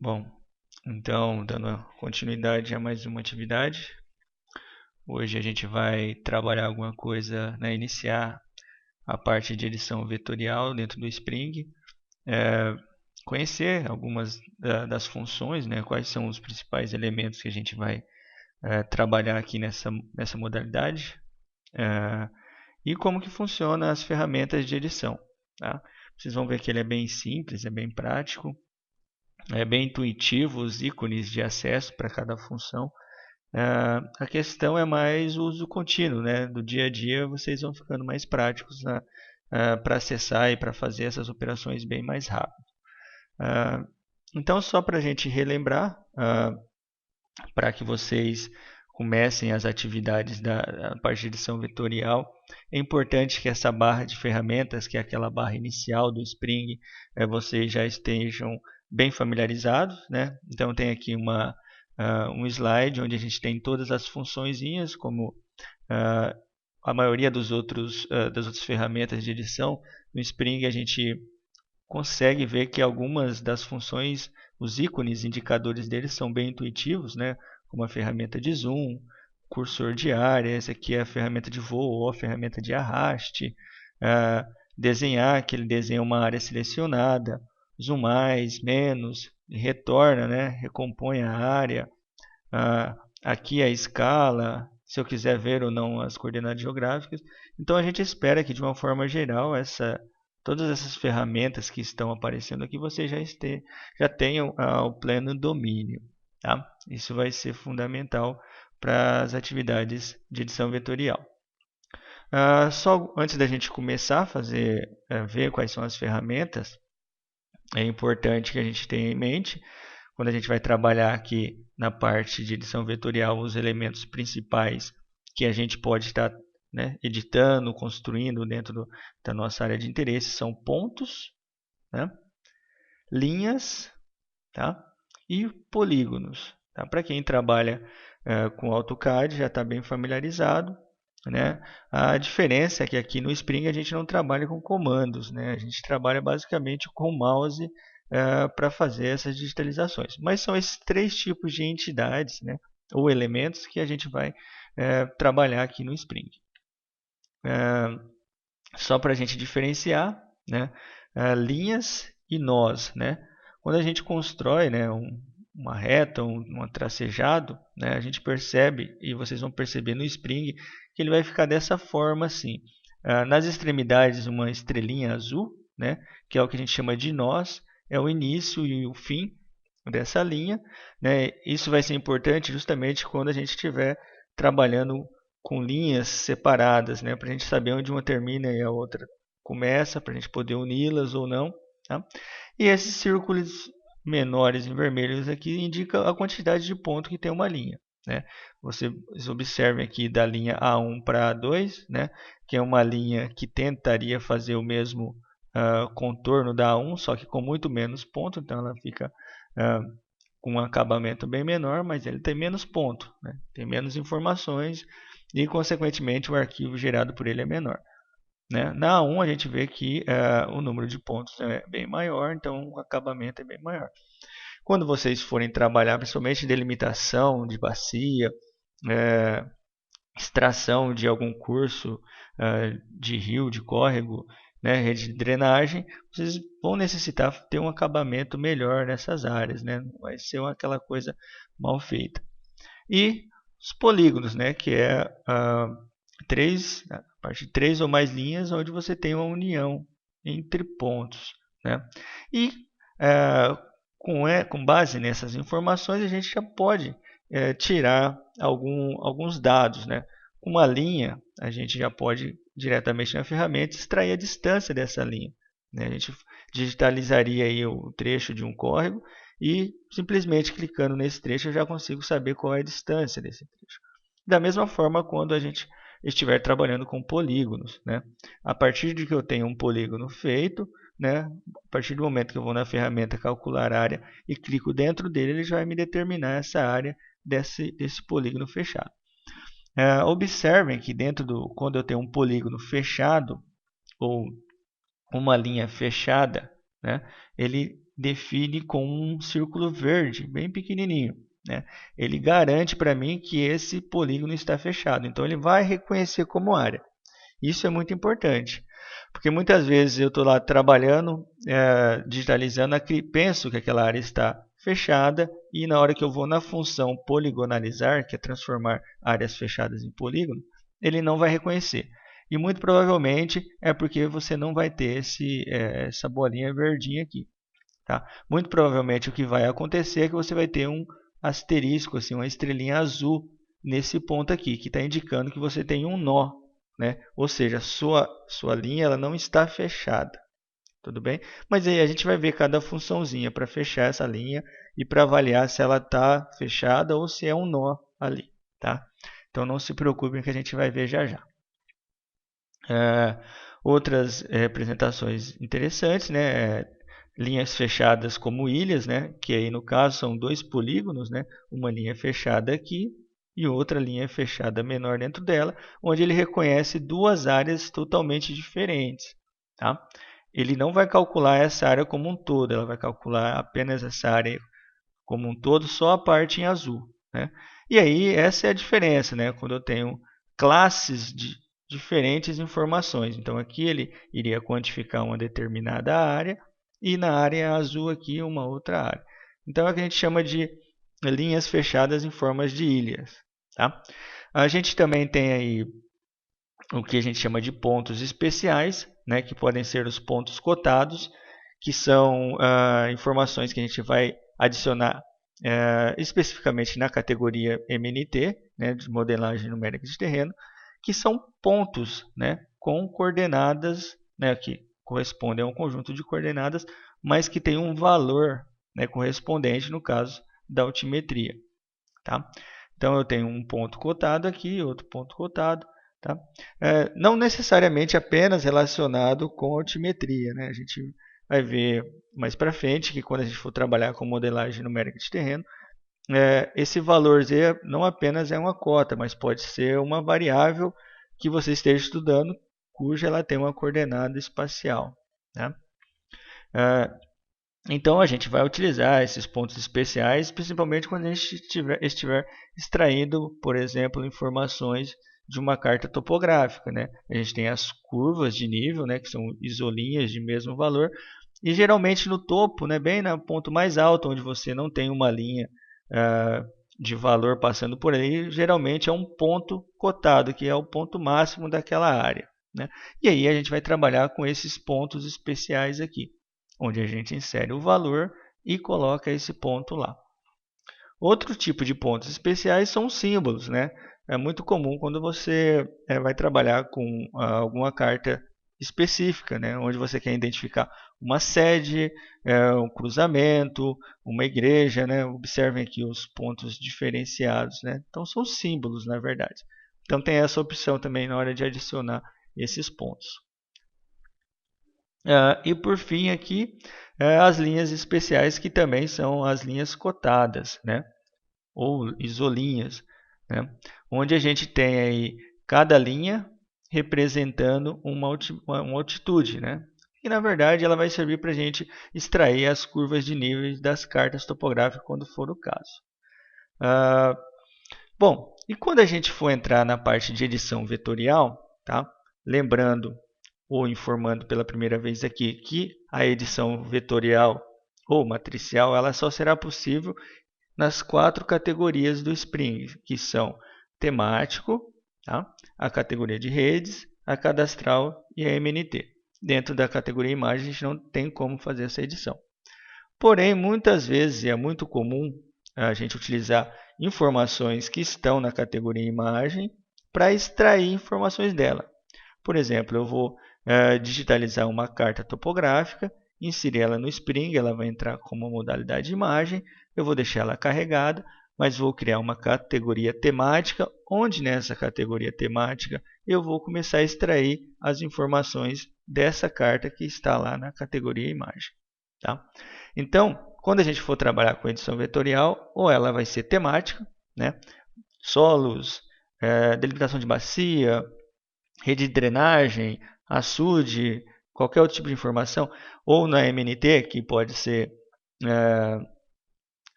Bom, então, dando continuidade a mais uma atividade, hoje a gente vai trabalhar alguma coisa, né, iniciar a parte de edição vetorial dentro do Spring, é, conhecer algumas das funções, né, quais são os principais elementos que a gente vai trabalhar aqui nessa modalidade, é, e como que funciona as ferramentas de edição. Tá? Vocês vão ver que ele é bem simples, é bem prático, é bem intuitivo, os ícones de acesso para cada função. A questão é mais o uso contínuo, né? Do dia a dia vocês vão ficando mais práticos para acessar e para fazer essas operações bem mais rápido. Então, só para a gente relembrar, para que vocês comecem as atividades da parte de edição vetorial, é importante que essa barra de ferramentas, que é aquela barra inicial do Spring, vocês já estejam bem familiarizados, né? Então tem aqui um slide onde a gente tem todas as funçõezinhas, como uh, a maioria das outras ferramentas de edição. No Spring a gente consegue ver que algumas das funções, os ícones, indicadores deles são bem intuitivos, né? Como a ferramenta de zoom, cursor de área, essa aqui é a ferramenta de voo ou a ferramenta de arraste, desenhar, que ele desenha uma área selecionada, zoom mais, menos, retorna, né? Recompõe a área, aqui a escala, se eu quiser ver ou não as coordenadas geográficas. Então a gente espera que de uma forma geral todas essas ferramentas que estão aparecendo aqui você já tenham o pleno domínio. Tá? Isso vai ser fundamental para as atividades de edição vetorial. Só antes da gente começar a ver quais são as ferramentas, é importante que a gente tenha em mente, quando a gente vai trabalhar aqui na parte de edição vetorial, os elementos principais que a gente pode estar, né, editando, construindo dentro da nossa área de interesse são pontos, né, linhas, tá, e polígonos. Tá? Para quem trabalha com AutoCAD já está bem familiarizado. Né? A diferença é que aqui no Spring a gente não trabalha com comandos, né? A gente trabalha basicamente com o mouse para fazer essas digitalizações. Mas são esses três tipos de entidades, né? Ou elementos que a gente vai trabalhar aqui no Spring. Só para a gente diferenciar, né? Linhas e nós. Né? Quando a gente constrói, né, uma reta, um tracejado, né, a gente percebe, e vocês vão perceber no Spring, que ele vai ficar dessa forma assim. Nas extremidades, uma estrelinha azul, né, que é o que a gente chama de nós, é o início e o fim dessa linha. Né. Isso vai ser importante justamente quando a gente estiver trabalhando com linhas separadas, né, para a gente saber onde uma termina e a outra começa, para a gente poder uni-las ou não. Tá? E esses círculos menores em vermelhos aqui indicam a quantidade de pontos que tem uma linha. Né? Vocês observem aqui da linha A1 para A2, né? Que é uma linha que tentaria fazer o mesmo contorno da A1, só que com muito menos pontos, então ela fica com um acabamento bem menor, mas ele tem menos pontos, né? Tem menos informações e, consequentemente, o arquivo gerado por ele é menor. Né? Na A1 a gente vê que o número de pontos é bem maior, então o acabamento é bem maior. Quando vocês forem trabalhar, principalmente delimitação de bacia, é, extração de algum curso de rio, de córrego, né, rede de drenagem, vocês vão necessitar ter um acabamento melhor nessas áreas, né? Não vai ser aquela coisa mal feita. E os polígonos, né, que é a parte de três ou mais linhas onde você tem uma união entre pontos. Né? E com base nessas informações a gente já pode tirar alguns dados. Né? Uma linha a gente já pode diretamente na ferramenta extrair a distância dessa linha. Né? A gente digitalizaria aí o trecho de um córrego e simplesmente clicando nesse trecho eu já consigo saber qual é a distância desse trecho. Da mesma forma quando a gente estiver trabalhando com polígonos. Né? A partir de que eu tenho um polígono feito, né? A partir do momento que eu vou na ferramenta calcular área e clico dentro dele, ele já vai me determinar essa área desse polígono fechado. Observem que quando eu tenho um polígono fechado ou uma linha fechada, né, ele define com um círculo verde, bem pequenininho, né? Ele garante para mim que esse polígono está fechado. Então, ele vai reconhecer como área. Isso é muito importante, porque muitas vezes eu estou lá trabalhando, digitalizando, penso que aquela área está fechada e na hora que eu vou na função poligonalizar, que é transformar áreas fechadas em polígono, ele não vai reconhecer. E muito provavelmente é porque você não vai ter essa bolinha verdinha aqui. Tá? Muito provavelmente o que vai acontecer é que você vai ter um asterisco, assim, uma estrelinha azul nesse ponto aqui, que está indicando que você tem um nó, né? Ou seja, sua linha ela não está fechada. Tudo bem? Mas aí a gente vai ver cada funçãozinha para fechar essa linha e para avaliar se ela está fechada ou se é um nó ali. Tá? Então não se preocupem que a gente vai ver já já. Outras representações interessantes, né? Linhas fechadas como ilhas, né? Que aí no caso são dois polígonos, né? Uma linha fechada aqui e outra linha fechada menor dentro dela, onde ele reconhece duas áreas totalmente diferentes. Tá? Ele não vai calcular essa área como um todo, ela vai calcular apenas essa área como um todo, só a parte em azul. Né? E aí essa é a diferença, né? Quando eu tenho classes de diferentes informações. Então aqui ele iria quantificar uma determinada área e na área azul aqui uma outra área. Então é o que a gente chama de linhas fechadas em formas de ilhas. Tá? A gente também tem aí o que a gente chama de pontos especiais, né, que podem ser os pontos cotados, que são informações que a gente vai adicionar especificamente na categoria MNT, né, de modelagem numérica de terreno, que são pontos, né, com coordenadas, né, que correspondem a um conjunto de coordenadas, mas que tem um valor, né, correspondente no caso da altimetria. Tá? Então eu tenho um ponto cotado aqui, outro ponto cotado. Tá? Não necessariamente apenas relacionado com altimetria. Né? A gente vai ver mais para frente que quando a gente for trabalhar com modelagem numérica de terreno, esse valor Z não apenas é uma cota, mas pode ser uma variável que você esteja estudando, cuja ela tem uma coordenada espacial. Né? Então a gente vai utilizar esses pontos especiais, principalmente quando a gente estiver extraindo, por exemplo, informações de uma carta topográfica. Né? A gente tem as curvas de nível, né, que são isolinhas de mesmo valor, e geralmente no topo, né, bem no ponto mais alto, onde você não tem uma linha de valor passando por aí, geralmente é um ponto cotado, que é o ponto máximo daquela área. Né? E aí a gente vai trabalhar com esses pontos especiais aqui, onde a gente insere o valor e coloca esse ponto lá. Outro tipo de pontos especiais são os símbolos. Né? É muito comum quando você vai trabalhar com alguma carta específica, né? Onde você quer identificar uma sede, um cruzamento, uma igreja. Né? Observem aqui os pontos diferenciados. Né? Então são símbolos, na verdade. Então tem essa opção também na hora de adicionar esses pontos. E por fim aqui, as linhas especiais, que também são as linhas cotadas, né? Ou isolinhas, né? Onde a gente tem aí cada linha representando uma altitude. Né? E na verdade ela vai servir para a gente extrair as curvas de níveis das cartas topográficas quando for o caso. Bom, e quando a gente for entrar na parte de edição vetorial, tá? Lembrando ou informando pela primeira vez aqui que a edição vetorial ou matricial ela só será possível nas 4 categorias do Spring, que são temático, tá? A categoria de redes, a cadastral e a MNT. Dentro da categoria imagem a gente não tem como fazer essa edição. Porém, muitas vezes é muito comum a gente utilizar informações que estão na categoria imagem para extrair informações dela. Por exemplo, eu vou digitalizar uma carta topográfica, inserir ela no Spring, ela vai entrar como modalidade de imagem, eu vou deixar ela carregada, mas vou criar uma categoria temática, onde nessa categoria temática eu vou começar a extrair as informações dessa carta que está lá na categoria imagem. Tá? Então, quando a gente for trabalhar com edição vetorial, ou ela vai ser temática, né? Solos, delimitação de bacia, rede de drenagem, açude, qualquer outro tipo de informação, ou na MNT, que pode ser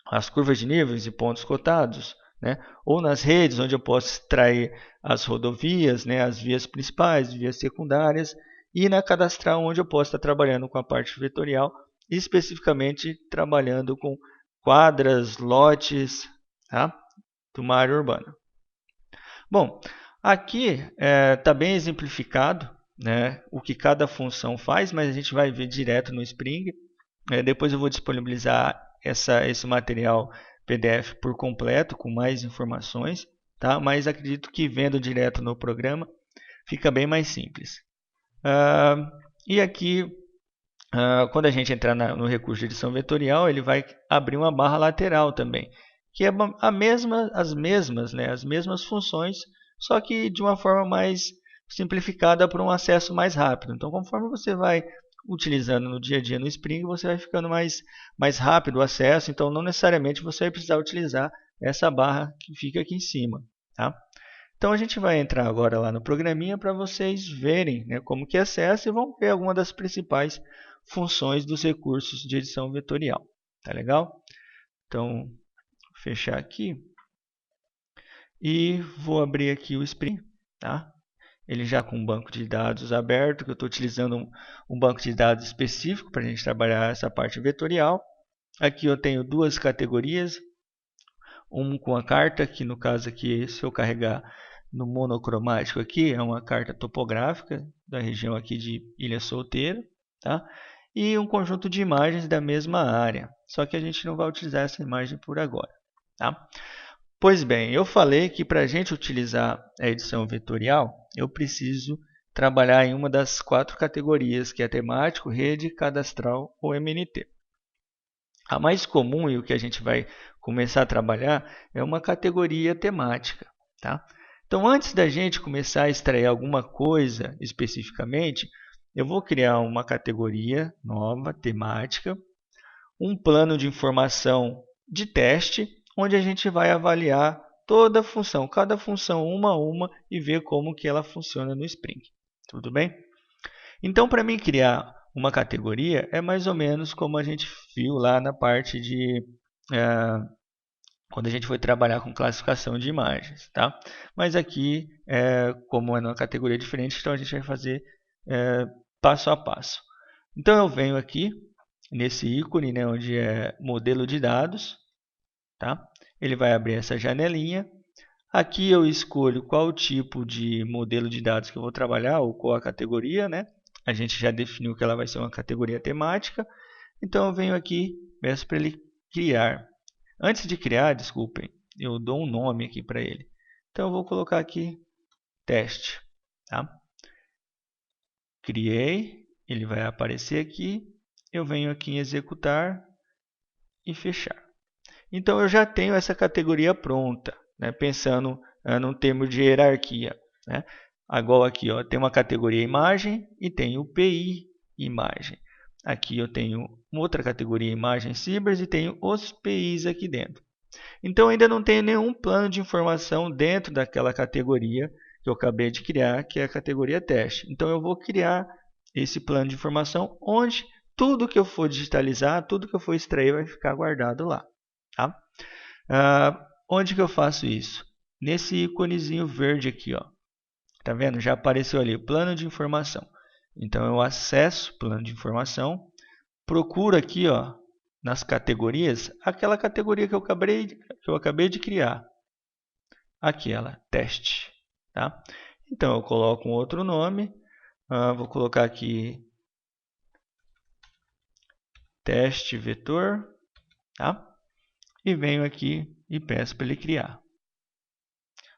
as curvas de níveis e pontos cotados, né? Ou nas redes, onde eu posso extrair as rodovias, né? As vias principais, vias secundárias, e na cadastral, onde eu posso estar trabalhando com a parte vetorial, especificamente trabalhando com quadras, lotes, tá? De uma área urbana. Bom, aqui está bem exemplificado, né, o que cada função faz, mas a gente vai ver direto no Spring. Depois eu vou disponibilizar esse material PDF por completo, com mais informações, tá? Mas acredito que vendo direto no programa fica bem mais simples. E aqui, quando a gente entrar no recurso de edição vetorial, ele vai abrir uma barra lateral também, que é as mesmas funções, só que de uma forma mais simplificada para um acesso mais rápido. Então, conforme você vai utilizando no dia a dia no Spring, você vai ficando mais rápido o acesso, então não necessariamente você vai precisar utilizar essa barra que fica aqui em cima. Tá? Então a gente vai entrar agora lá no programinha para vocês verem, né, como que acessa e vão ver algumas das principais funções dos recursos de edição vetorial. Tá legal? Então, vou fechar aqui e vou abrir aqui o Spring, tá? Ele já com um banco de dados aberto, que eu estou utilizando um banco de dados específico para a gente trabalhar essa parte vetorial. Aqui eu tenho duas categorias, um com a carta, que no caso aqui, se eu carregar no monocromático aqui, é uma carta topográfica da região aqui de Ilha Solteira, tá? E um conjunto de imagens da mesma área, só que a gente não vai utilizar essa imagem por agora, tá? Pois bem, eu falei que para a gente utilizar a edição vetorial, eu preciso trabalhar em uma das 4 categorias, que é temático, rede, cadastral ou MNT. A mais comum e o que a gente vai começar a trabalhar é uma categoria temática. Tá? Então, antes da gente começar a extrair alguma coisa especificamente, eu vou criar uma categoria nova, temática, um plano de informação de teste, onde a gente vai avaliar toda a função, cada função uma a uma e ver como que ela funciona no Spring. Tudo bem? Então, para mim criar uma categoria é mais ou menos como a gente viu lá na parte de quando a gente foi trabalhar com classificação de imagens, tá? Mas aqui, como é uma categoria diferente, então a gente vai fazer passo a passo. Então eu venho aqui nesse ícone, né, onde é modelo de dados, tá? Ele vai abrir essa janelinha. Aqui eu escolho qual tipo de modelo de dados que eu vou trabalhar, ou qual a categoria, né? A gente já definiu que ela vai ser uma categoria temática. Então eu venho aqui, peço para ele criar. Antes de criar, desculpem, eu dou um nome aqui para ele. Então eu vou colocar aqui teste. Tá? Criei, ele vai aparecer aqui. Eu venho aqui em executar e fechar. Então eu já tenho essa categoria pronta, né? Pensando num termo de hierarquia. Né? Agora aqui ó, tem uma categoria imagem e tem o PI imagem. Aqui eu tenho outra categoria imagem cibers e tenho os PIs aqui dentro. Então ainda não tenho nenhum plano de informação dentro daquela categoria que eu acabei de criar, que é a categoria teste. Então eu vou criar esse plano de informação onde tudo que eu for digitalizar, tudo que eu for extrair vai ficar guardado lá. Tá? Onde que eu faço isso? Nesse íconezinho verde aqui, ó. Tá vendo? Já apareceu ali, plano de informação. Então eu acesso plano de informação, procuro aqui, ó, nas categorias, aquela categoria que eu acabei de criar. Aquela, teste. Tá? Então eu coloco um outro nome, vou colocar aqui teste vetor, tá? E venho aqui e peço para ele criar.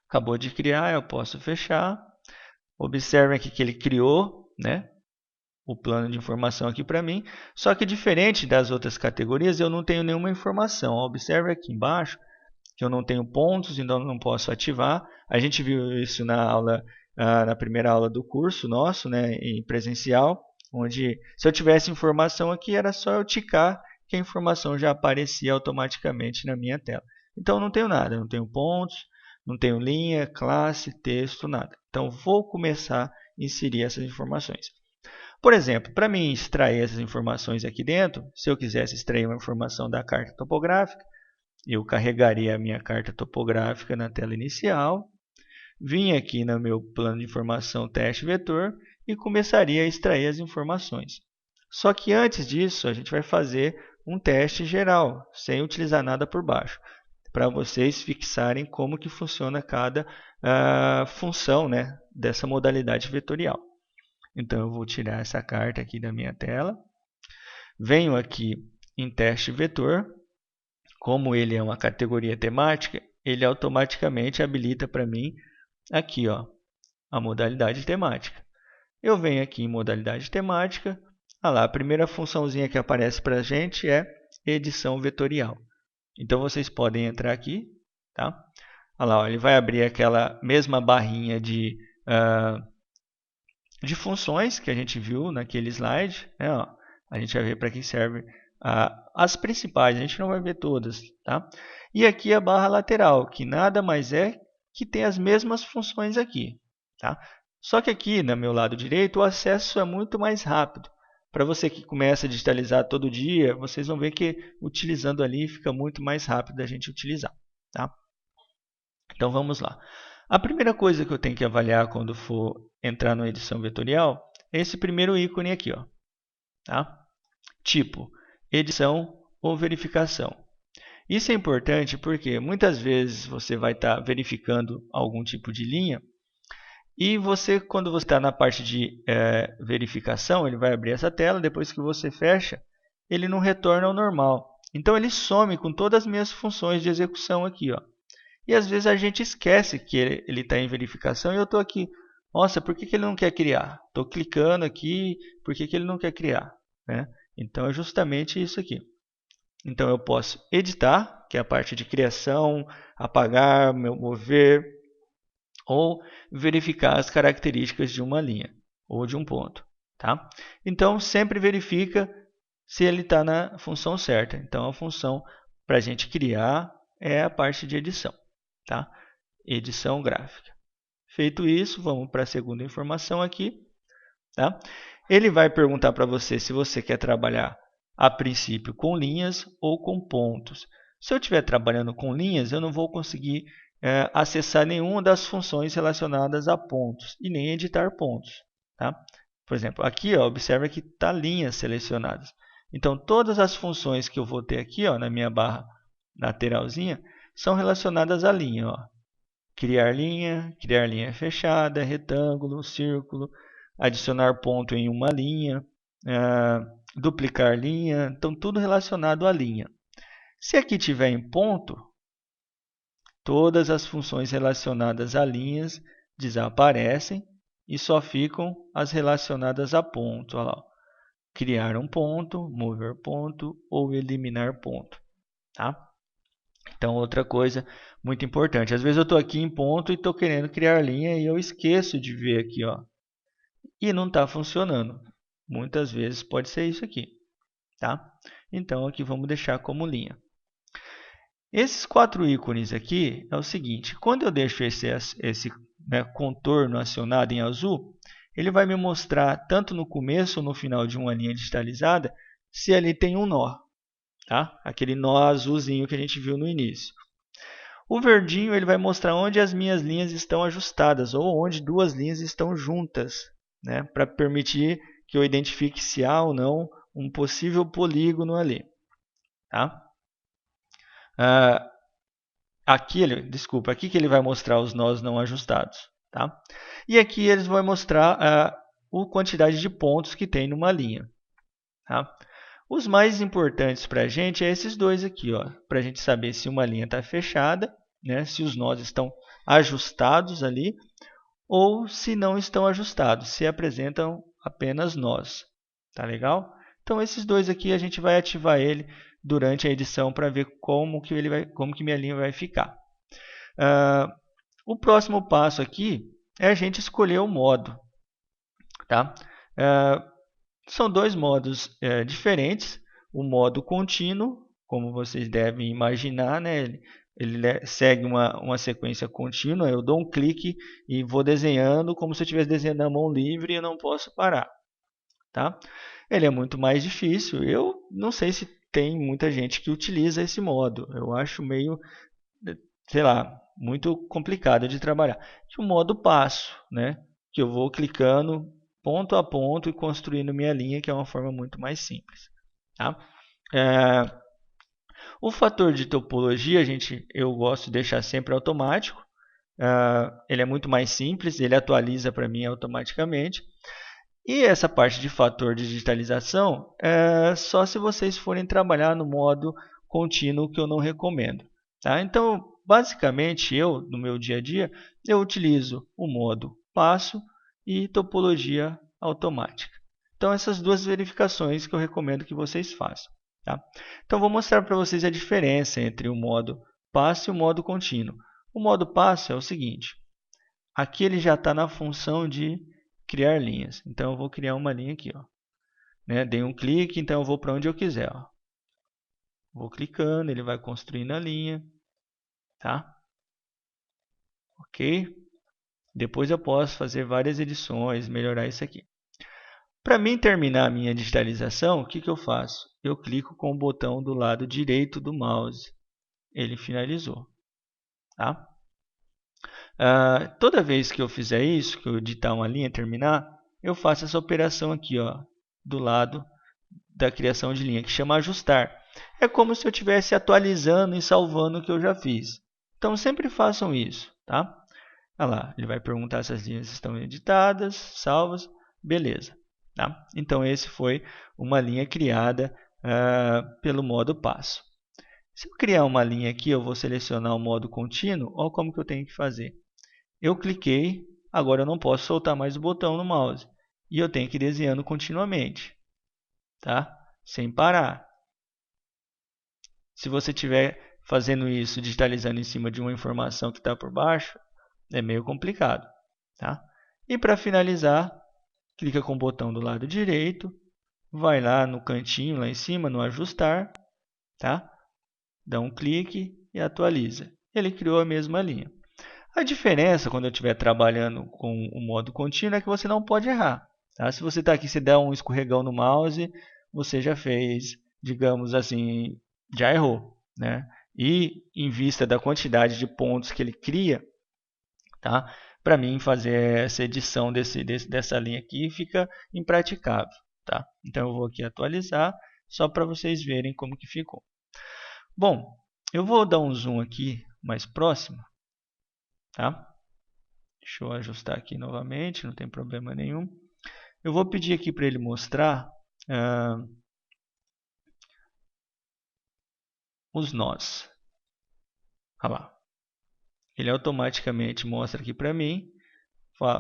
Acabou de criar, eu posso fechar. Observem aqui que ele criou, né, o plano de informação aqui para mim. Só que diferente das outras categorias, eu não tenho nenhuma informação. Observe aqui embaixo que eu não tenho pontos, então não posso ativar. A gente viu isso na aula, na primeira aula do curso nosso, né, em presencial, onde se eu tivesse informação aqui, era só eu ticar que a informação já aparecia automaticamente na minha tela. Então não tenho nada, não tenho pontos, não tenho linha, classe, texto, nada. Então vou começar a inserir essas informações. Por exemplo, para mim extrair essas informações aqui dentro, se eu quisesse extrair uma informação da carta topográfica, eu carregaria a minha carta topográfica na tela inicial, vim aqui no meu plano de informação teste vetor e começaria a extrair as informações. Só que antes disso, a gente vai fazer um teste geral, sem utilizar nada por baixo, para vocês fixarem como que funciona cada função, né, dessa modalidade vetorial. Então, eu vou tirar essa carta aqui da minha tela, venho aqui em teste vetor, como ele é uma categoria temática, ele automaticamente habilita para mim aqui, ó, a modalidade temática. Eu venho aqui em modalidade temática, olha lá, a primeira funçãozinha que aparece para a gente é edição vetorial. Então, vocês podem entrar aqui, tá? Olha lá, ó, ele vai abrir aquela mesma barrinha de funções que a gente viu naquele slide, né? Ó, a gente vai ver para que serve as principais, a gente não vai ver todas, tá? E aqui a barra lateral, que nada mais é que tem as mesmas funções aqui, tá? Só que aqui, no meu lado direito, o acesso é muito mais rápido. Para você que começa a digitalizar todo dia, vocês vão ver que utilizando ali fica muito mais rápido da gente utilizar, tá? Então vamos lá. A primeira coisa que eu tenho que avaliar quando for entrar na edição vetorial é esse primeiro ícone aqui, ó, tá? Tipo, edição ou verificação. Isso é importante porque muitas vezes você vai estar verificando algum tipo de linha e você, quando você está na parte de verificação, ele vai abrir essa tela, depois que você fecha, ele não retorna ao normal. Então ele some com todas as minhas funções de execução aqui, ó. E às vezes a gente esquece que ele está em verificação e eu estou aqui. Nossa, por que ele não quer criar? Estou clicando aqui, por que ele não quer criar? Né? Então é justamente isso aqui. Então eu posso editar, que é a parte de criação, apagar, mover, ou verificar as características de uma linha ou de um ponto. Tá? Então sempre verifica se ele está na função certa. Então a função para a gente criar é a parte de edição. Tá? Edição gráfica. Feito isso, vamos para a segunda informação aqui. Tá? Ele vai perguntar para você se você quer trabalhar a princípio com linhas ou com pontos. Se eu estiver trabalhando com linhas, eu não vou conseguir acessar nenhuma das funções relacionadas a pontos e nem editar pontos. Tá? Por exemplo, aqui ó, observa que está linhas selecionadas. Então, todas as funções que eu vou ter aqui ó, na minha barra lateralzinha são relacionadas à linha. Ó. Criar linha fechada, retângulo, círculo, adicionar ponto em uma linha, duplicar linha, então tudo relacionado à linha. Se aqui tiver em ponto, todas as funções relacionadas a linhas desaparecem e só ficam as relacionadas a ponto. Olha lá, criar um ponto, mover ponto ou eliminar ponto. Tá? Então, outra coisa muito importante. Às vezes eu estou aqui em ponto e estou querendo criar linha e eu esqueço de ver aqui. Ó, e não está funcionando. Muitas vezes pode ser isso aqui. Tá? Então, aqui vamos deixar como linha. Esses 4 ícones aqui é o seguinte. Quando eu deixo esse contorno acionado em azul, ele vai me mostrar, tanto no começo ou no final de uma linha digitalizada, se ali tem um nó. Tá? Aquele nó azulzinho que a gente viu no início. O verdinho ele vai mostrar onde as minhas linhas estão ajustadas ou onde duas linhas estão juntas, né? Para permitir que eu identifique se há ou não um possível polígono ali. Tá? Aqui que ele vai mostrar os nós não ajustados. Tá? E aqui eles vão mostrar a quantidade de pontos que tem numa linha. Tá? Os mais importantes para a gente é esses dois aqui, para a gente saber se uma linha está fechada, né, se os nós estão ajustados ali, ou se não estão ajustados, se apresentam apenas nós. Tá legal? Então, esses dois aqui a gente vai ativar ele durante a edição para ver como que minha linha vai ficar. O próximo passo aqui é a gente escolher o modo. Tá? São dois modos diferentes. O modo contínuo, como vocês devem imaginar, né? Ele segue uma sequência contínua. Eu dou um clique e vou desenhando como se eu estivesse desenhando na mão livre e eu não posso parar. tá? Ele é muito mais difícil. Eu não sei se tem muita gente que utiliza esse modo. Eu acho meio, sei lá, muito complicado de trabalhar. E o modo passo, né? Que eu vou clicando ponto a ponto e construindo minha linha, que é uma forma muito mais simples, tá? É, o fator de topologia, eu gosto de deixar sempre automático. Ele é muito mais simples, ele atualiza para mim automaticamente. E essa parte de fator de digitalização é só se vocês forem trabalhar no modo contínuo, que eu não recomendo. Tá? Então, basicamente, no meu dia a dia, eu utilizo o modo passo e topologia automática. Então, essas duas verificações que eu recomendo que vocês façam. Tá? Então, vou mostrar para vocês a diferença entre o modo passo e o modo contínuo. O modo passo é o seguinte: aqui ele já está na função de criar linhas. Então, eu vou criar uma linha aqui. Ó. Né? Dei um clique, então eu vou para onde eu quiser. Ó. Vou clicando, ele vai construindo a linha. Tá? Ok? Depois eu posso fazer várias edições, melhorar isso aqui. Para mim terminar a minha digitalização, o que eu faço? Eu clico com o botão do lado direito do mouse. Ele finalizou. Tá? Toda vez que eu fizer isso, que eu editar uma linha e terminar, eu faço essa operação aqui, ó, do lado da criação de linha, que chama ajustar. É como se eu estivesse atualizando e salvando o que eu já fiz. Então, sempre façam isso. Tá? Olha lá, ele vai perguntar se as linhas estão editadas, salvas, beleza. Tá? Então, esse foi uma linha criada pelo modo passo. Se eu criar uma linha aqui, eu vou selecionar o modo contínuo. Olha como que eu tenho que fazer. Eu cliquei, agora eu não posso soltar mais o botão no mouse. E eu tenho que ir desenhando continuamente, tá? Sem parar. Se você estiver fazendo isso, digitalizando em cima de uma informação que está por baixo, é meio complicado, tá? E para finalizar, clica com o botão do lado direito, vai lá no cantinho, lá em cima, no ajustar, tá? Dá um clique e atualiza. Ele criou a mesma linha. A diferença quando eu estiver trabalhando com o modo contínuo é que você não pode errar. Tá? Se você está aqui, se der um escorregão no mouse, você já fez, digamos assim, já errou. Né? E em vista da quantidade de pontos que ele cria, tá? Para mim fazer essa edição dessa linha aqui fica impraticável. Tá? Então eu vou aqui atualizar, só para vocês verem como que ficou. Bom, eu vou dar um zoom aqui mais próximo. Tá? Deixa eu ajustar aqui novamente, não tem problema nenhum. Eu vou pedir aqui para ele mostrar os nós. Olha lá. Ele automaticamente mostra aqui para mim,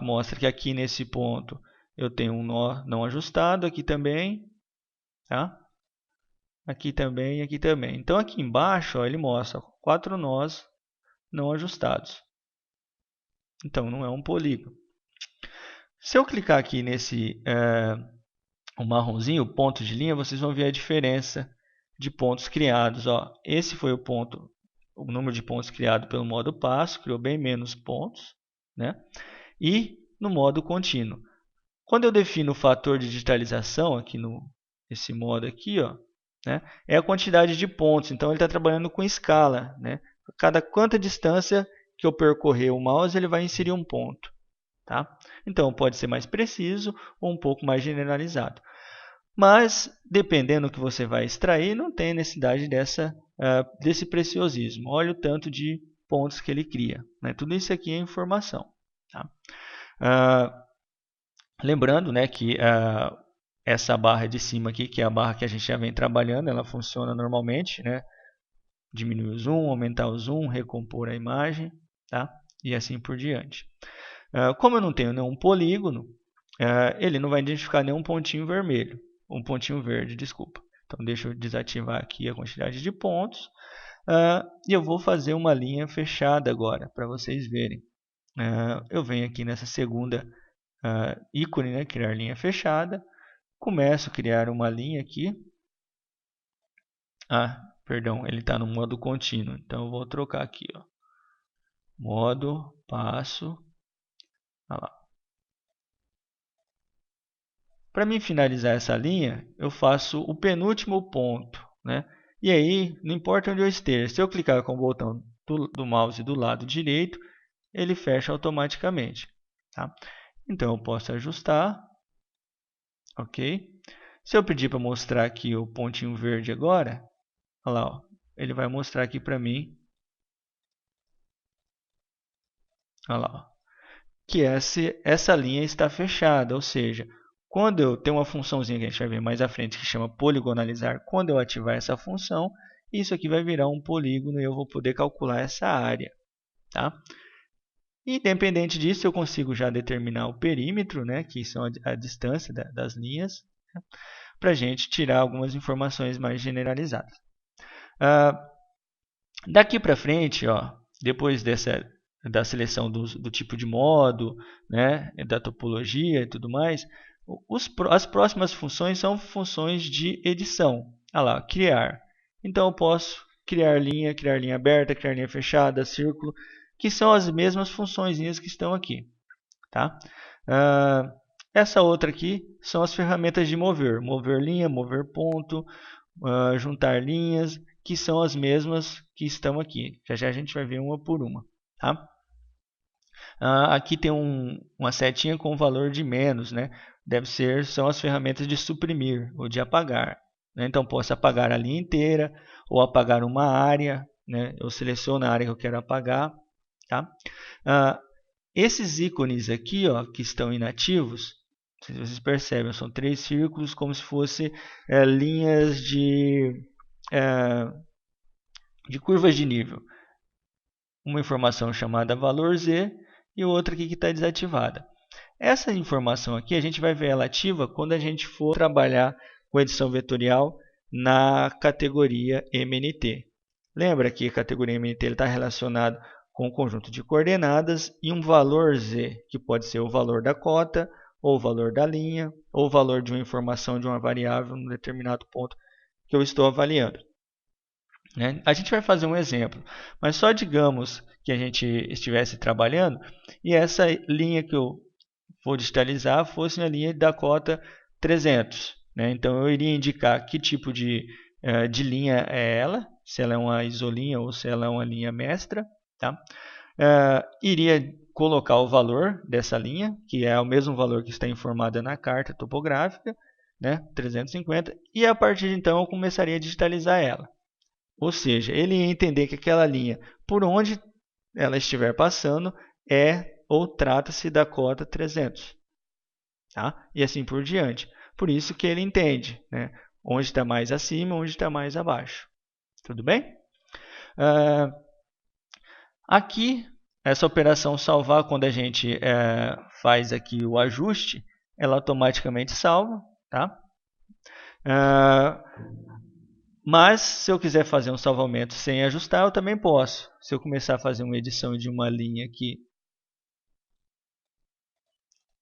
mostra que aqui nesse ponto eu tenho um nó não ajustado, aqui também, tá? Aqui também e aqui também. Então aqui embaixo ó, ele mostra 4 nós não ajustados. Então não é um polígono. Se eu clicar aqui nesse o marronzinho, o ponto de linha, vocês vão ver a diferença de pontos criados. Ó. Esse foi o ponto, o número de pontos criado pelo modo passo, criou bem menos pontos. Né? E no modo contínuo. Quando eu defino o fator de digitalização, aqui nesse modo aqui, ó, né, é a quantidade de pontos. Então, ele está trabalhando com escala. Né? Quanta distância que eu percorrer o mouse, ele vai inserir um ponto. Tá? Então, pode ser mais preciso ou um pouco mais generalizado. Mas, dependendo do que você vai extrair, não tem necessidade desse preciosismo. Olha o tanto de pontos que ele cria. Né? Tudo isso aqui é informação. Tá? Lembrando né, que essa barra de cima aqui, que é a barra que a gente já vem trabalhando, ela funciona normalmente. Né? Diminuir o zoom, aumentar o zoom, recompor a imagem, tá? E assim por diante. Como eu não tenho nenhum polígono, ele não vai identificar nenhum pontinho vermelho. Um pontinho verde, desculpa. Então, deixa eu desativar aqui a quantidade de pontos. E eu vou fazer uma linha fechada agora, para vocês verem. Eu venho aqui nessa segunda ícone, né, criar linha fechada. Começo a criar uma linha aqui. Perdão, ele está no modo contínuo. Então, eu vou trocar aqui. Ó. Modo, passo. Olha lá. Para mim finalizar essa linha, eu faço o penúltimo ponto, né? E aí, não importa onde eu esteja, se eu clicar com o botão do mouse do lado direito, ele fecha automaticamente. Tá? Então, eu posso ajustar. Ok? Se eu pedir para mostrar aqui o pontinho verde agora, olha lá, ó, ele vai mostrar aqui para mim, olha lá, ó, que essa linha está fechada, ou seja, quando eu tenho uma funçãozinha que a gente vai ver mais à frente que chama poligonalizar, quando eu ativar essa função, isso aqui vai virar um polígono e eu vou poder calcular essa área. Tá? Independente disso, eu consigo já determinar o perímetro, né, que são a distância das linhas, né, para a gente tirar algumas informações mais generalizadas. Daqui para frente, ó, depois da seleção do tipo de modo, né, da topologia e tudo mais, as próximas funções são funções de edição. Olha lá, criar. Então eu posso criar linha aberta, criar linha fechada, círculo, que são as mesmas funções que estão aqui. Tá? Essa outra aqui são as ferramentas de mover. Mover linha, mover ponto, juntar linhas, que são as mesmas que estão aqui. Já já a gente vai ver uma por uma. Tá? Aqui tem uma setinha com valor de menos, né? São as ferramentas de suprimir ou de apagar. Né? Então, posso apagar a linha inteira ou apagar uma área. Né? Eu seleciono a área que eu quero apagar. Tá? Esses ícones aqui, ó, que estão inativos, se vocês percebem, são 3 círculos como se fossem linhas de curvas de nível. Uma informação chamada valor Z e outra aqui que está desativada. Essa informação aqui a gente vai ver ela ativa quando a gente for trabalhar com edição vetorial na categoria MNT. Lembra que a categoria MNT está relacionada com um conjunto de coordenadas e um valor Z, que pode ser o valor da cota, ou o valor da linha, ou o valor de uma informação de uma variável em um determinado ponto que eu estou avaliando. Né? A gente vai fazer um exemplo, mas só digamos que a gente estivesse trabalhando e essa linha que eu vou digitalizar fosse a linha da cota 300. Né? Então, eu iria indicar que tipo de linha é ela, se ela é uma isolinha ou se ela é uma linha mestra. Tá? Iria colocar o valor dessa linha, que é o mesmo valor que está informado na carta topográfica, né? 350, e a partir de então eu começaria a digitalizar ela. Ou seja, ele ia entender que aquela linha, por onde ela estiver passando, é ou trata-se da cota 300. Tá? E assim por diante. Por isso que ele entende, né? Onde está mais acima, onde está mais abaixo. Tudo bem? Aqui, essa operação salvar, quando a gente faz aqui o ajuste, ela automaticamente salva. Tá? Mas, se eu quiser fazer um salvamento sem ajustar, eu também posso. Se eu começar a fazer uma edição de uma linha aqui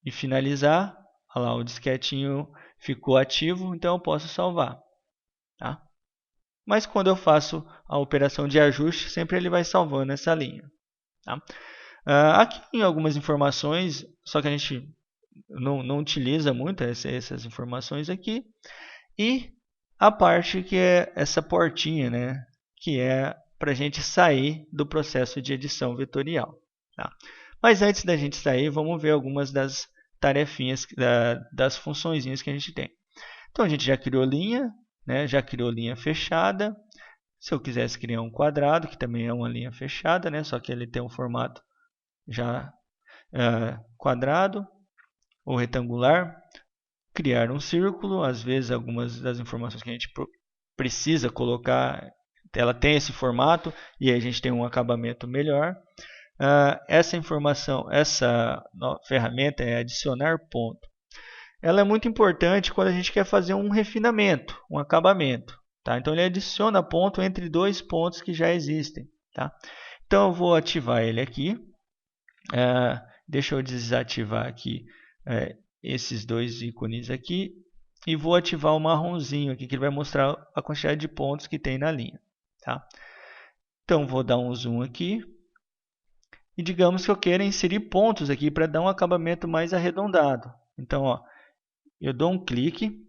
e finalizar, olha lá, o disquetinho ficou ativo, então eu posso salvar. Tá? Mas quando eu faço a operação de ajuste, sempre ele vai salvando essa linha. Tá? Aqui tem algumas informações, só que a gente não utiliza muito essas informações aqui. E a parte que é essa portinha, né? Que é para a gente sair do processo de edição vetorial. Tá? Mas antes da gente sair, vamos ver algumas das tarefinhas, das funçõezinhas que a gente tem. Então, a gente já criou linha, né? Já criou linha fechada. Se eu quisesse criar um quadrado, que também é uma linha fechada, né? Só que ele tem um formato já quadrado ou retangular. Criar um círculo, às vezes algumas das informações que a gente precisa colocar, ela tem esse formato e aí a gente tem um acabamento melhor. Essa informação, essa ferramenta é adicionar ponto. Ela é muito importante quando a gente quer fazer um refinamento, um acabamento. Tá? Então ele adiciona ponto entre dois pontos que já existem. Tá? Então eu vou ativar ele aqui. Deixa eu desativar aqui esses dois ícones aqui e vou ativar o marronzinho aqui que ele vai mostrar a quantidade de pontos que tem na linha. Tá? Então vou dar um zoom aqui e digamos que eu queira inserir pontos aqui para dar um acabamento mais arredondado. Então, ó, eu dou um clique,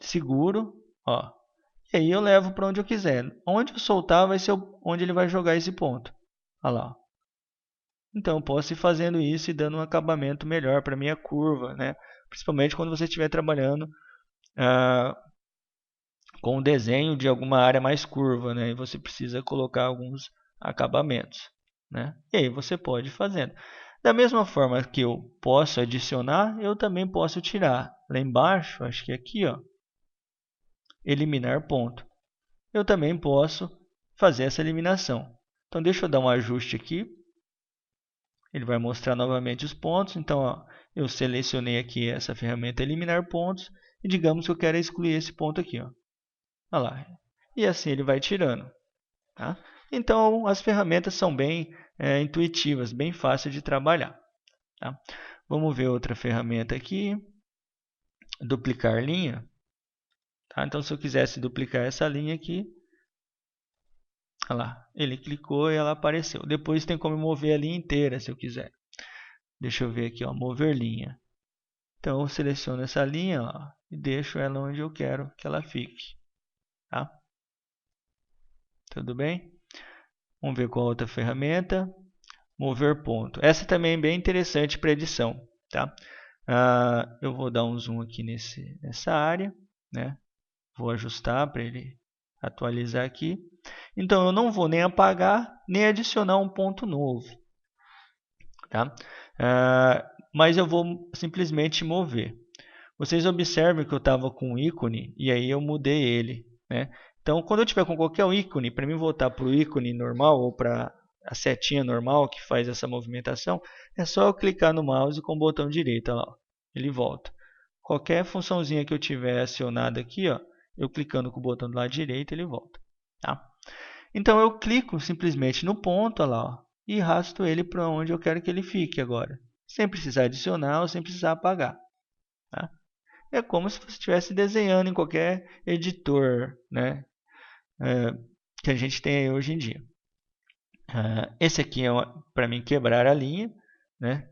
seguro, ó, e aí eu levo para onde eu quiser. Onde eu soltar vai ser onde ele vai jogar esse ponto. Olha lá. Então eu posso ir fazendo isso e dando um acabamento melhor para minha curva, né? Principalmente quando você estiver trabalhando com o desenho de alguma área mais curva, né? E você precisa colocar alguns acabamentos, né? E aí você pode ir fazendo. Da mesma forma que eu posso adicionar, eu também posso tirar. Lá embaixo, acho que é aqui, ó, eliminar ponto. Eu também posso fazer essa eliminação. Então deixa eu dar um ajuste aqui. Ele vai mostrar novamente os pontos. Então, ó, eu selecionei aqui essa ferramenta eliminar pontos e digamos que eu quero excluir esse ponto aqui, ó. Olha lá. E assim ele vai tirando. Tá? Então, as ferramentas são bem intuitivas, bem fáceis de trabalhar. Tá? Vamos ver outra ferramenta aqui. Duplicar linha. Tá? Então, se eu quisesse duplicar essa linha aqui, olha lá, ele clicou e ela apareceu. Depois tem como mover a linha inteira, se eu quiser. Deixa eu ver aqui, ó, mover linha. Então, eu seleciono essa linha, ó, e deixo ela onde eu quero que ela fique. Tá? Tudo bem? Vamos ver qual outra ferramenta. Mover ponto. Essa também é bem interessante para edição. Tá? Eu vou dar um zoom aqui nessa área. Né? Vou ajustar para ele atualizar aqui. Então, eu não vou nem apagar, nem adicionar um ponto novo. Tá? Mas eu vou simplesmente mover. Vocês observem que eu estava com um ícone e aí eu mudei ele. Né? Então, quando eu tiver com qualquer ícone, para mim voltar para o ícone normal ou para a setinha normal que faz essa movimentação, é só eu clicar no mouse com o botão direito. Olha lá, ele volta. Qualquer funçãozinha que eu tiver acionada aqui, ó, eu clicando com o botão do lado direito, ele volta. Tá? Então, eu clico simplesmente no ponto olha lá, ó, e arrasto ele para onde eu quero que ele fique agora. Sem precisar adicionar ou sem precisar apagar. Tá? É como se você estivesse desenhando em qualquer editor, né? Que a gente tem aí hoje em dia. Esse aqui é para mim quebrar a linha. Né?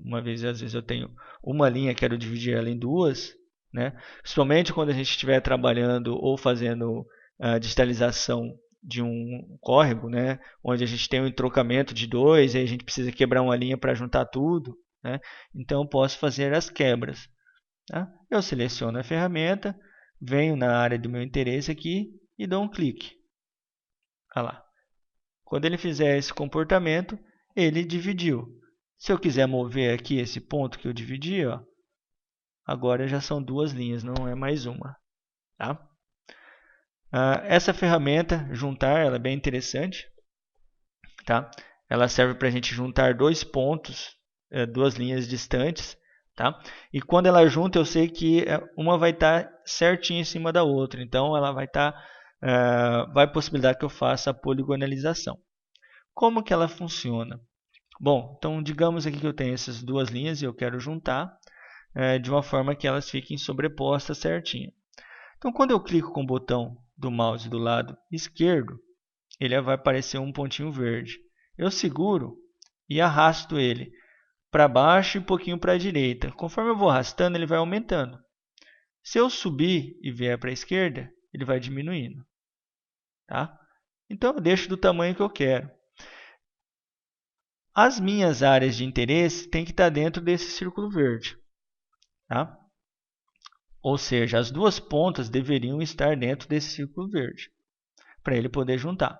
Uma vez, às vezes eu tenho uma linha, quero dividir ela em duas. Né? Principalmente quando a gente estiver trabalhando ou fazendo a digitalização de um córrego, né? Onde a gente tem um entrocamento de dois, e a gente precisa quebrar uma linha para juntar tudo. Né? Então eu posso fazer as quebras. Tá? Eu seleciono a ferramenta, venho na área do meu interesse aqui e dou um clique. Olha lá. Quando ele fizer esse comportamento, ele dividiu. Se eu quiser mover aqui esse ponto que eu dividi, ó, agora já são duas linhas, não é mais uma. Tá? Essa ferramenta, juntar, ela é bem interessante. Tá? Ela serve para a gente juntar dois pontos, duas linhas distantes. Tá? E quando ela junta, eu sei que uma vai estar certinha em cima da outra. Então, ela vai possibilitar que eu faça a poligonalização. Como que ela funciona? Bom, então digamos aqui que eu tenho essas duas linhas e eu quero juntar de uma forma que elas fiquem sobrepostas certinho. Então, quando eu clico com o botão do mouse do lado esquerdo, ele vai aparecer um pontinho verde. Eu seguro e arrasto ele para baixo e um pouquinho para a direita. Conforme eu vou arrastando, ele vai aumentando. Se eu subir e vier para a esquerda, ele vai diminuindo. Tá? Então, eu deixo do tamanho que eu quero. As minhas áreas de interesse têm que estar dentro desse círculo verde. Tá? Ou seja, as duas pontas deveriam estar dentro desse círculo verde, para ele poder juntar.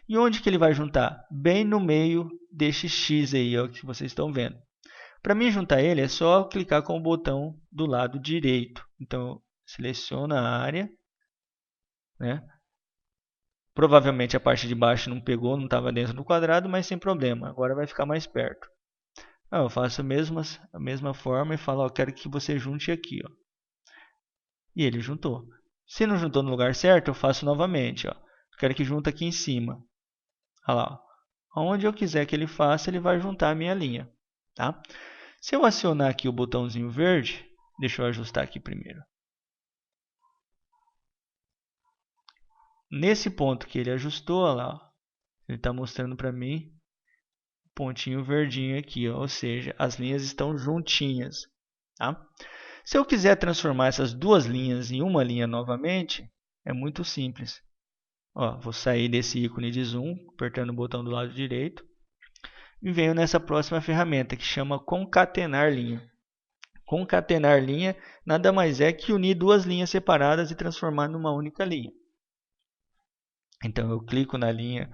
E onde que ele vai juntar? Bem no meio deste X aí, ó, que vocês estão vendo. Para mim juntar ele, é só clicar com o botão do lado direito. Então, seleciono a área. Né? Provavelmente a parte de baixo não pegou, não estava dentro do quadrado, mas sem problema. Agora vai ficar mais perto. Eu faço a mesma forma e falo, ó, quero que você junte aqui. Ó. E ele juntou. Se não juntou no lugar certo, eu faço novamente. Ó. Quero que junte aqui em cima. Olha lá. Ó. Onde eu quiser que ele faça, ele vai juntar a minha linha. Tá? Se eu acionar aqui o botãozinho verde, deixa eu ajustar aqui primeiro. Nesse ponto que ele ajustou, olha lá, ó, ele está mostrando para mim pontinho verdinho aqui, ó, ou seja, as linhas estão juntinhas. Tá? Se eu quiser transformar essas duas linhas em uma linha novamente, é muito simples. Ó, vou sair desse ícone de zoom, apertando o botão do lado direito, e venho nessa próxima ferramenta que chama concatenar linha. Concatenar linha nada mais é que unir duas linhas separadas e transformar numa única linha. Então eu clico na linha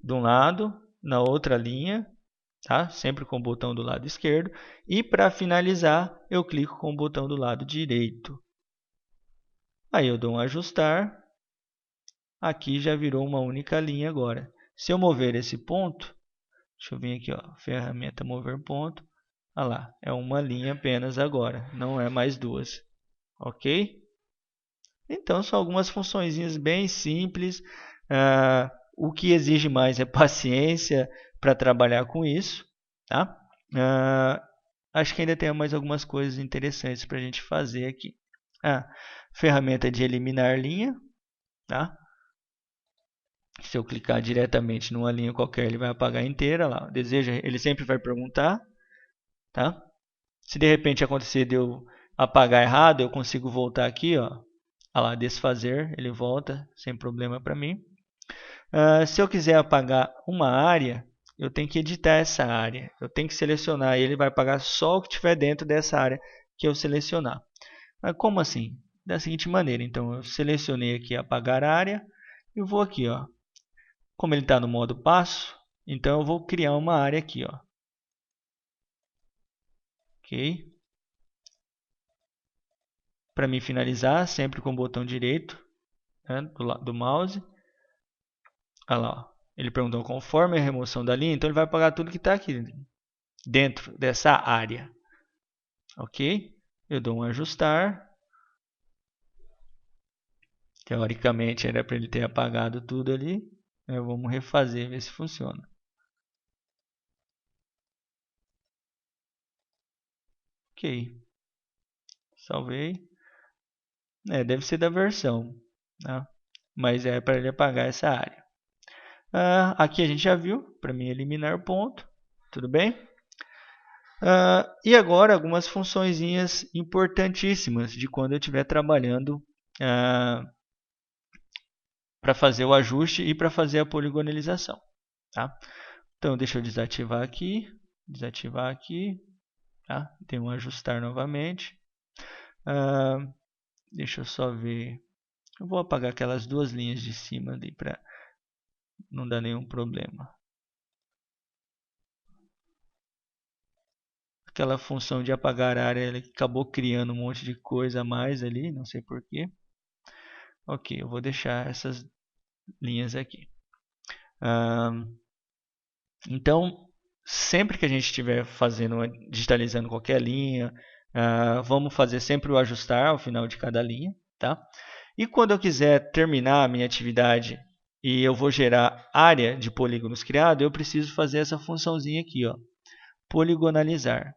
de um lado, na outra linha, tá? Sempre com o botão do lado esquerdo, e para finalizar eu clico com o botão do lado direito. Aí eu dou um ajustar, aqui já virou uma única linha agora. Se eu mover esse ponto, deixa eu vir aqui, ó, ferramenta mover ponto, olha lá, é uma linha apenas agora, não é mais duas, ok? Então são algumas funçõezinhas bem simples. O que exige mais é paciência para trabalhar com isso, tá? Acho que ainda tem mais algumas coisas interessantes para a gente fazer aqui. Ferramenta de eliminar linha, tá? Se eu clicar diretamente numa linha qualquer, ele vai apagar inteira lá. Deseja, ele sempre vai perguntar, tá? Se de repente acontecer de eu apagar errado, eu consigo voltar aqui, ó. Olha lá, desfazer, ele volta sem problema para mim. Se eu quiser apagar uma área, eu tenho que editar essa área. Eu tenho que selecionar, ele vai apagar só o que estiver dentro dessa área que eu selecionar. Como assim? Da seguinte maneira, então eu selecionei aqui apagar área e vou aqui, ó. Como ele está no modo passo, então eu vou criar uma área aqui, ó. Ok? Para mim finalizar, sempre com o botão direito, né, do mouse. Olha lá, ó. Ele perguntou conforme a remoção da linha, então ele vai apagar tudo que está aqui dentro dessa área. Ok? Eu dou um ajustar. Teoricamente era para ele ter apagado tudo ali. Vamos refazer, ver se funciona. Ok. Salvei. Deve ser da versão, né? Mas é para ele apagar essa área. Aqui a gente já viu, para mim eliminar ponto. Tudo bem? E agora algumas funçõezinhas importantíssimas de quando eu estiver trabalhando para fazer o ajuste e para fazer a poligonalização. Tá? Então deixa eu desativar aqui, tá? Tem um ajustar novamente. Deixa eu só ver. Eu vou apagar aquelas duas linhas de cima ali para não dar nenhum problema. Aquela função de apagar a área, ela acabou criando um monte de coisa a mais ali, não sei porquê. Ok, eu vou deixar essas linhas aqui. Então, sempre que a gente estiver digitalizando qualquer linha, vamos fazer sempre o ajustar ao final de cada linha, tá? E quando eu quiser terminar a minha atividade e eu vou gerar área de polígonos criado, eu preciso fazer essa funçãozinha aqui, ó, poligonalizar.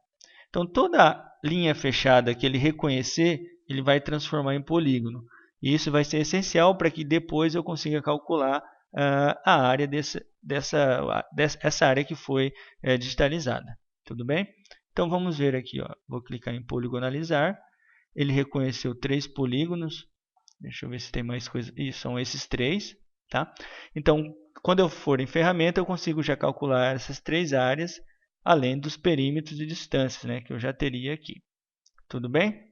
Então, toda linha fechada que ele reconhecer, ele vai transformar em polígono. E isso vai ser essencial para que depois eu consiga calcular a área dessa área que foi digitalizada. Tudo bem? Então, vamos ver aqui. Ó. Vou clicar em poligonalizar. Ele reconheceu 3 polígonos. Deixa eu ver se tem mais coisa. Isso, são esses 3. Tá? Então, quando eu for em ferramenta, eu consigo já calcular essas 3 áreas, além dos perímetros e distâncias, né, que eu já teria aqui. Tudo bem?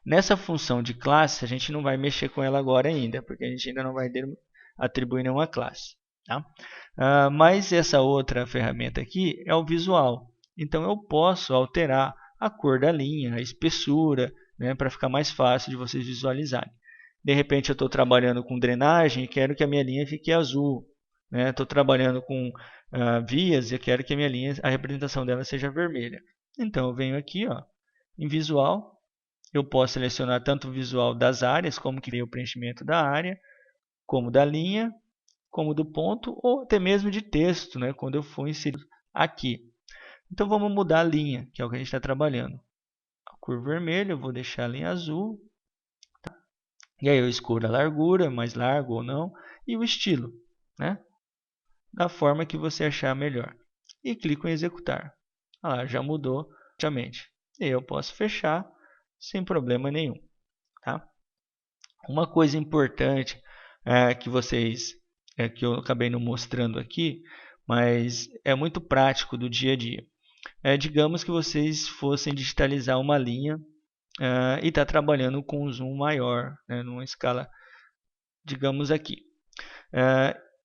Nessa função de classe, a gente não vai mexer com ela agora ainda, porque a gente ainda não vai atribuir nenhuma classe. Tá? Mas essa outra ferramenta aqui é o visual. Então eu posso alterar a cor da linha, a espessura, né, para ficar mais fácil de vocês visualizarem. De repente eu estou trabalhando com drenagem e quero que a minha linha fique azul. Estou trabalhando com vias e eu quero que a minha linha, a representação dela seja vermelha. Então eu venho aqui, ó, em visual, eu posso selecionar tanto o visual das áreas, como que o preenchimento da área, como da linha, como do ponto, ou até mesmo de texto, né, quando eu for inserir aqui. Então vamos mudar a linha, que é o que a gente está trabalhando. A cor vermelha, eu vou deixar a linha azul. Tá? E aí eu escolho a largura, mais largo ou não, e o estilo, né? Da forma que você achar melhor. E clico em executar. Já mudou automaticamente. E aí eu posso fechar sem problema nenhum, tá? Uma coisa importante que eu acabei não mostrando aqui, mas é muito prático do dia a dia. Digamos que vocês fossem digitalizar uma linha e está trabalhando com um zoom maior, né, numa escala, digamos aqui.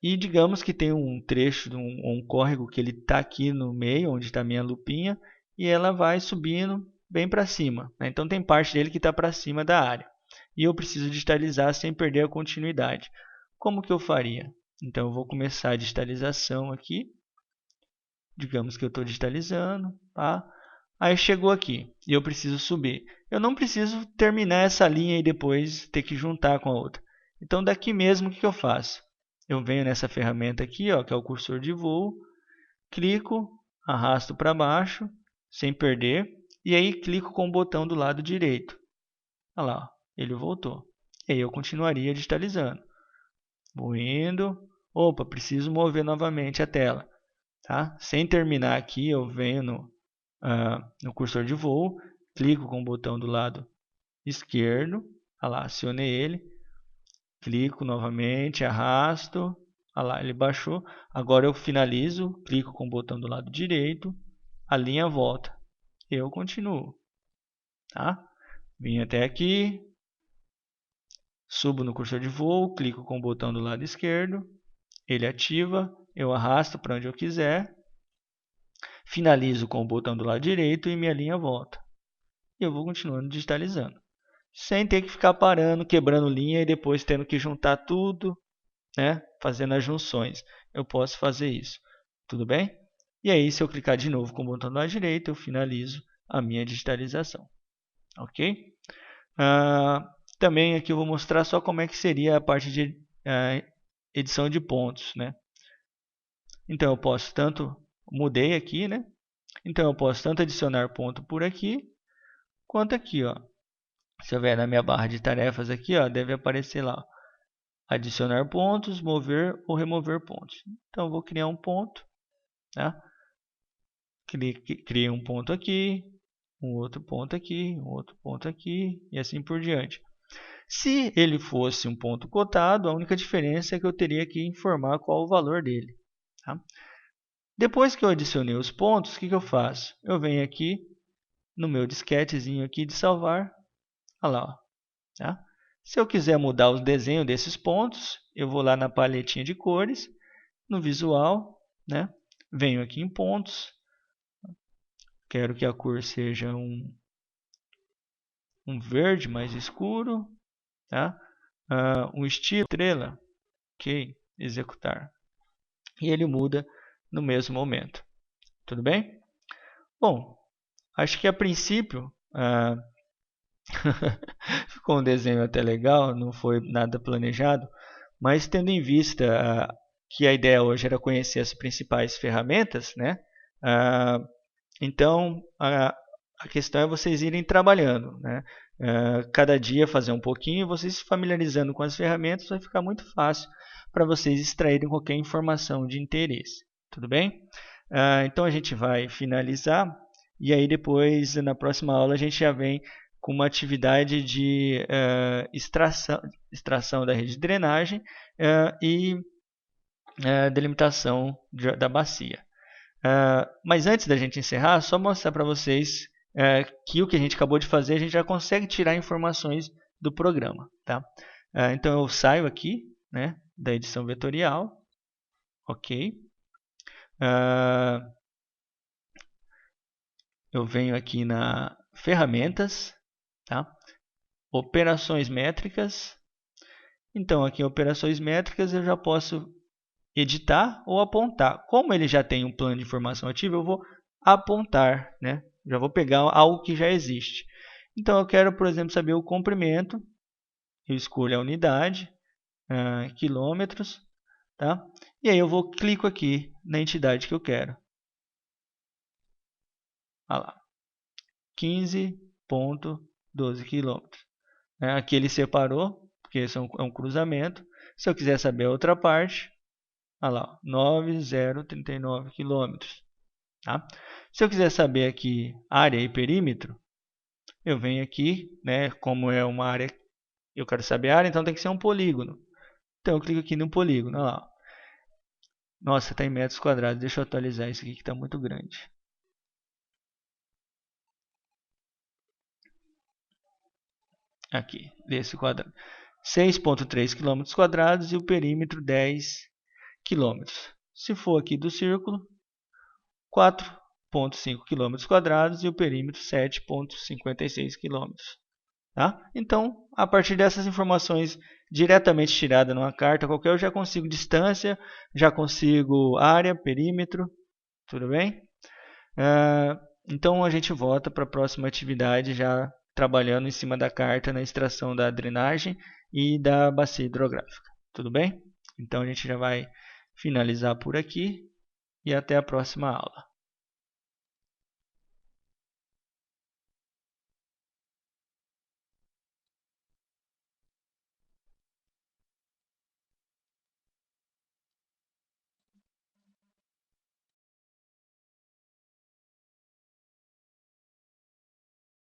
E digamos que tem um trecho, um córrego que ele está aqui no meio, onde está a minha lupinha, e ela vai subindo bem para cima, né? Então tem parte dele que está para cima da área. E eu preciso digitalizar sem perder a continuidade. Como que eu faria? Então eu vou começar a digitalização aqui. Digamos que eu estou digitalizando, tá? Aí chegou aqui e eu preciso subir. Eu não preciso terminar essa linha e depois ter que juntar com a outra. Então daqui mesmo o que eu faço? Eu venho nessa ferramenta aqui, ó, que é o cursor de voo, clico, arrasto para baixo, sem perder, e aí clico com o botão do lado direito. Olha lá, ó, ele voltou. E aí eu continuaria digitalizando. Vou indo, opa, preciso mover novamente a tela. Tá? Sem terminar aqui, eu venho no cursor de voo, clico com o botão do lado esquerdo, olha lá, acionei ele, clico novamente, arrasto, olha lá, ele baixou. Agora eu finalizo, clico com o botão do lado direito, a linha volta. Eu continuo. Tá? Vim até aqui, subo no cursor de voo, clico com o botão do lado esquerdo, ele ativa, eu arrasto para onde eu quiser, finalizo com o botão do lado direito e minha linha volta. E eu vou continuando digitalizando, sem ter que ficar parando, quebrando linha e depois tendo que juntar tudo, né, fazendo as junções. Eu posso fazer isso, tudo bem? E aí, se eu clicar de novo com o botão do lado direito, eu finalizo a minha digitalização, ok? Também aqui eu vou mostrar só como é que seria a parte de edição de pontos, né? Então eu posso tanto, mudei aqui, né? Então eu posso tanto adicionar ponto por aqui, quanto aqui, ó. Se eu ver na minha barra de tarefas aqui, ó, deve aparecer lá, ó, adicionar pontos, mover ou remover pontos. Então eu vou criar um ponto, tá? Crio um ponto aqui, um outro ponto aqui, um outro ponto aqui e assim por diante. Se ele fosse um ponto cotado, a única diferença é que eu teria que informar qual o valor dele, tá? Depois que eu adicionei os pontos, o que eu faço? Eu venho aqui no meu disquetezinho aqui de salvar, olha lá, ó, tá? Se eu quiser mudar o desenho desses pontos, eu vou lá na paletinha de cores, no visual, né? Venho aqui em pontos, quero que a cor seja um verde mais escuro, tá? Um estilo estrela, ok, executar. E ele muda no mesmo momento, tudo bem? Bom, acho que a princípio ficou um desenho até legal, não foi nada planejado, mas tendo em vista que a ideia hoje era conhecer as principais ferramentas, né? Então a questão é vocês irem trabalhando, né? Cada dia fazer um pouquinho, vocês se familiarizando com as ferramentas, vai ficar muito fácil para vocês extraírem qualquer informação de interesse, tudo bem? Então a gente vai finalizar e aí depois na próxima aula a gente já vem com uma atividade de extração da rede de drenagem e delimitação da bacia. Mas antes da gente encerrar, só mostrar para vocês que o que a gente acabou de fazer, a gente já consegue tirar informações do programa. Tá? Então eu saio aqui, né, da edição vetorial, ok. Eu venho aqui na ferramentas, tá? Operações métricas. Então aqui em operações métricas eu já posso editar ou apontar. Como ele já tem um plano de informação ativo, eu vou apontar, né? Já vou pegar algo que já existe. Então eu quero, por exemplo, saber o comprimento. Eu escolho a unidade, quilômetros, tá? E aí eu clico aqui na entidade que eu quero. Olha lá, 15,12 km. Aqui ele separou, porque esse é um cruzamento. Se eu quiser saber a outra parte, olha lá, 9,039 km. tá? Se eu quiser saber aqui área e perímetro, eu venho aqui, né, como é uma área, eu quero saber a área, então tem que ser um polígono. Então eu clico aqui no polígono, ó. Nossa, está em metros quadrados, deixa eu atualizar isso aqui que está muito grande. Aqui, desse quadrado. 6,3 km quadrados e o perímetro 10 km. Se for aqui do círculo, 4,5 km quadrados e o perímetro 7,56 km. Tá? Então, a partir dessas informações diretamente tiradas numa carta qualquer, eu já consigo distância, já consigo área, perímetro, tudo bem? Então, a gente volta para a próxima atividade já trabalhando em cima da carta na extração da drenagem e da bacia hidrográfica. Tudo bem? Então, a gente já vai finalizar por aqui e até a próxima aula.